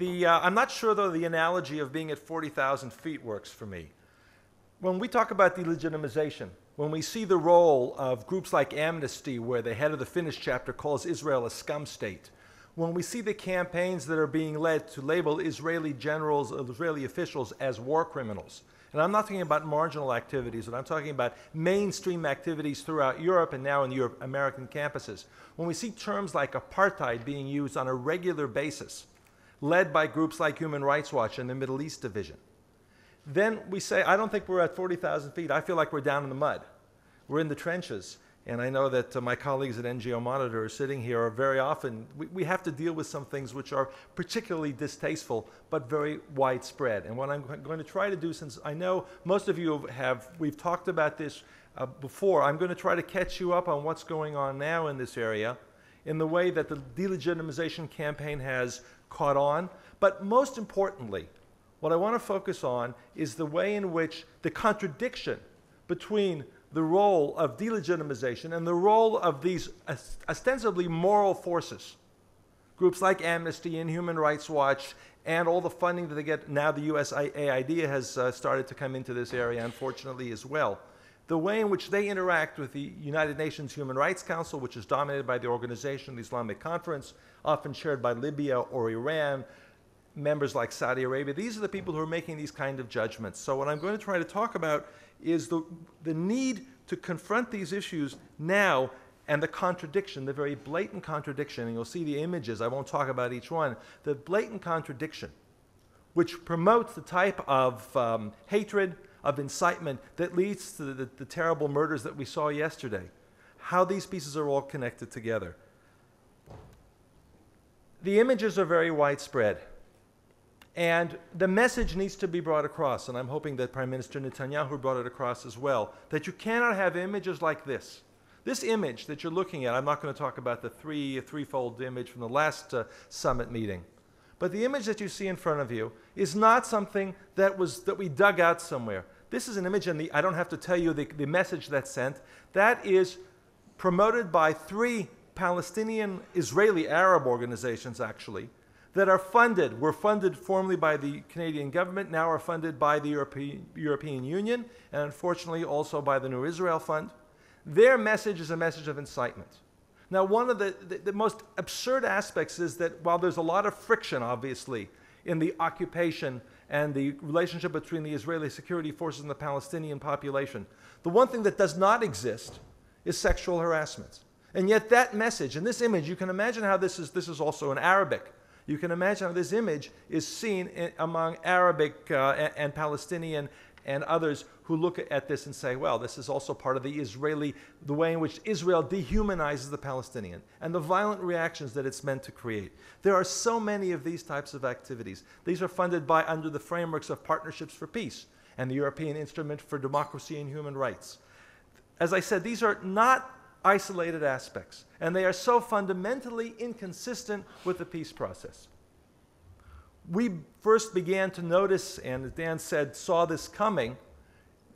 I'm not sure, though, the analogy of being at 40,000 feet works for me. When we talk about delegitimization, when we see the role of groups like Amnesty, where the head of the Finnish chapter calls Israel a scum state, when we see the campaigns that are being led to label Israeli generals, Israeli officials as war criminals, and I'm not talking about marginal activities, but I'm talking about mainstream activities throughout Europe and now in American campuses, when we see terms like apartheid being used on a regular basis, led by groups like Human Rights Watch and the Middle East Division, then we say, I don't think we're at 40,000 feet. I feel like we're down in the mud. We're in the trenches. And I know that my colleagues at NGO Monitor are sitting here are very often, we have to deal with some things which are particularly distasteful, but very widespread. And what I'm going to try to do, since I know most of you we've talked about this before, I'm going to try to catch you up on what's going on now in this area in the way that the delegitimization campaign has caught on. But most importantly, what I want to focus on is the way in which the contradiction between the role of delegitimization and the role of these ostensibly moral forces, groups like Amnesty and Human Rights Watch, and all the funding that they get. Now the USAID has started to come into this area, unfortunately, as well. The way in which they interact with the United Nations Human Rights Council, which is dominated by the Organization of the Islamic Conference, often chaired by Libya or Iran, members like Saudi Arabia. These are the people who are making these kind of judgments. So what I'm going to try to talk about is the need to confront these issues now, and the contradiction, the very blatant contradiction, and you'll see the images, I won't talk about each one, the blatant contradiction which promotes the type of hatred, of incitement that leads to the terrible murders that we saw yesterday. How these pieces are all connected together. The images are very widespread. And the message needs to be brought across, and I'm hoping that Prime Minister Netanyahu brought it across as well, that you cannot have images like this. This image that you're looking at, I'm not going to talk about the threefold image from the last summit meeting, but the image that you see in front of you is not something that we dug out somewhere. This is an image, and I don't have to tell you the message that's sent. That is promoted by 3 Palestinian, Israeli Arab organizations, actually, that are funded, were funded formerly by the Canadian government, now are funded by the European Union, and unfortunately also by the New Israel Fund. Their message is a message of incitement. Now, one of the most absurd aspects is that while there's a lot of friction, obviously, in the occupation and the relationship between the Israeli security forces and the Palestinian population, the one thing that does not exist is sexual harassment. And yet that message, and this image, you can imagine how this is also in Arabic. You can imagine how this image is seen among Arabic and Palestinian and others who look at this and say, well, this is also part of the way in which Israel dehumanizes the Palestinian and the violent reactions that it's meant to create. There are so many of these types of activities. These are funded under the frameworks of Partnerships for Peace and the European Instrument for Democracy and Human Rights. As I said, these are not isolated aspects, and they are so fundamentally inconsistent with the peace process. We first began to notice, and as Dan said, saw this coming,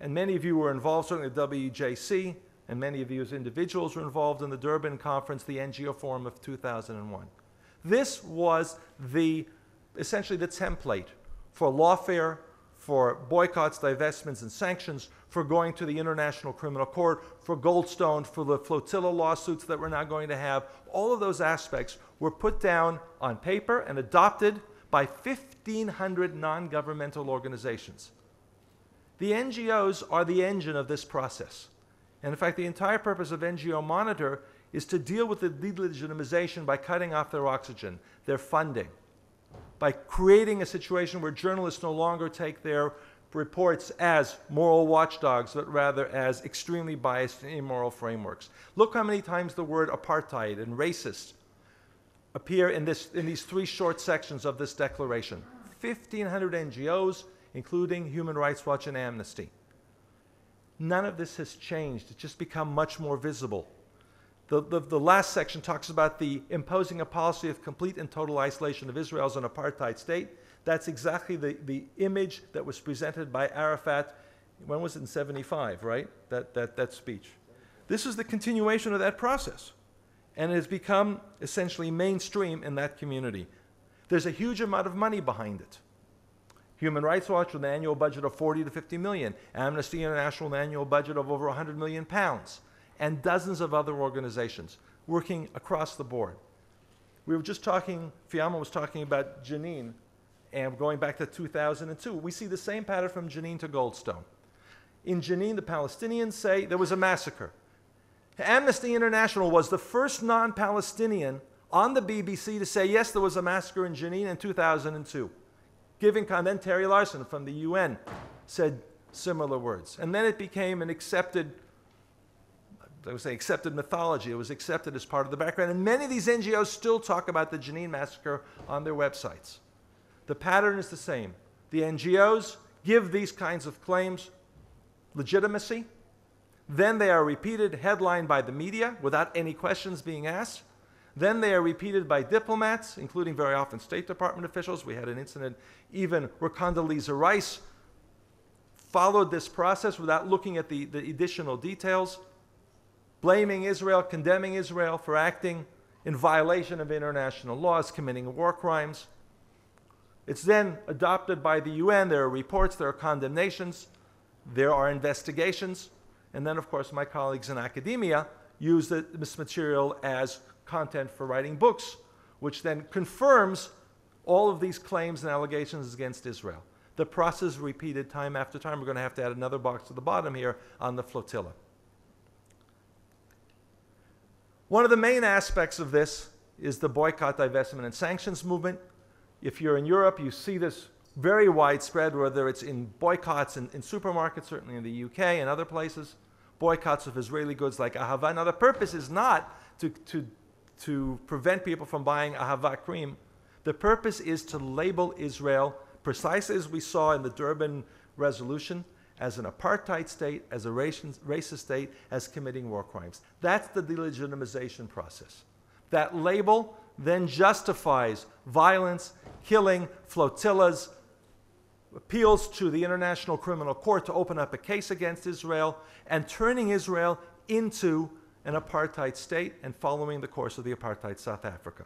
and many of you were involved, certainly at WJC, and many of you as individuals were involved in the Durban Conference, the NGO Forum of 2001. This was essentially the template for lawfare, for boycotts, divestments, and sanctions, for going to the International Criminal Court, for Goldstone, for the flotilla lawsuits that we're now going to have. All of those aspects were put down on paper and adopted by 1,500 non-governmental organizations. The NGOs are the engine of this process. And in fact, the entire purpose of NGO Monitor is to deal with the delegitimization by cutting off their oxygen, their funding, by creating a situation where journalists no longer take their reports as moral watchdogs, but rather as extremely biased and immoral frameworks. Look how many times the word apartheid and racist appear in these 3 short sections of this declaration. 1,500 NGOs, including Human Rights Watch and Amnesty. None of this has changed. It's just become much more visible. The last section talks about the imposing a policy of complete and total isolation of Israel as an apartheid state. That's exactly the image that was presented by Arafat. When was it? In 75, right? That speech. This is the continuation of that process. And it has become essentially mainstream in that community. There's a huge amount of money behind it. Human Rights Watch with an annual budget of 40 to 50 million. Amnesty International with an annual budget of over 100 million pounds. And dozens of other organizations working across the board. We were just talking, Fiamma was talking about Jenin, and going back to 2002. We see the same pattern from Jenin to Goldstone. In Jenin, the Palestinians say there was a massacre. Amnesty International was the first non-Palestinian on the BBC to say, yes, there was a massacre in Jenin in 2002. Then Terry Larson from the UN said similar words. And then it became an accepted, I would say accepted mythology. It was accepted as part of the background. And many of these NGOs still talk about the Jenin massacre on their websites. The pattern is the same. The NGOs give these kinds of claims legitimacy. Then they are repeated, headlined by the media without any questions being asked. Then they are repeated by diplomats, including very often State Department officials. We had an incident even where Condoleezza Rice followed this process without looking at the additional details, blaming Israel, condemning Israel for acting in violation of international laws, committing war crimes. It's then adopted by the UN. There are reports, there are condemnations, there are investigations. And then, of course, my colleagues in academia use this material as content for writing books, which then confirms all of these claims and allegations against Israel. The process is repeated time after time. We're going to have to add another box to the bottom here on the flotilla. One of the main aspects of this is the boycott, divestment, and sanctions movement. If you're in Europe, you see this very widespread, whether it's in boycotts in supermarkets, certainly in the UK and other places, boycotts of Israeli goods like Ahava. Now, the purpose is not to prevent people from buying Ahava cream. The purpose is to label Israel, precisely as we saw in the Durban resolution, as an apartheid state, as a racist state, as committing war crimes. That's the delegitimization process. That label then justifies violence, killing, flotillas, appeals to the International Criminal Court to open up a case against Israel, and turning Israel into an apartheid state and following the course of the apartheid South Africa.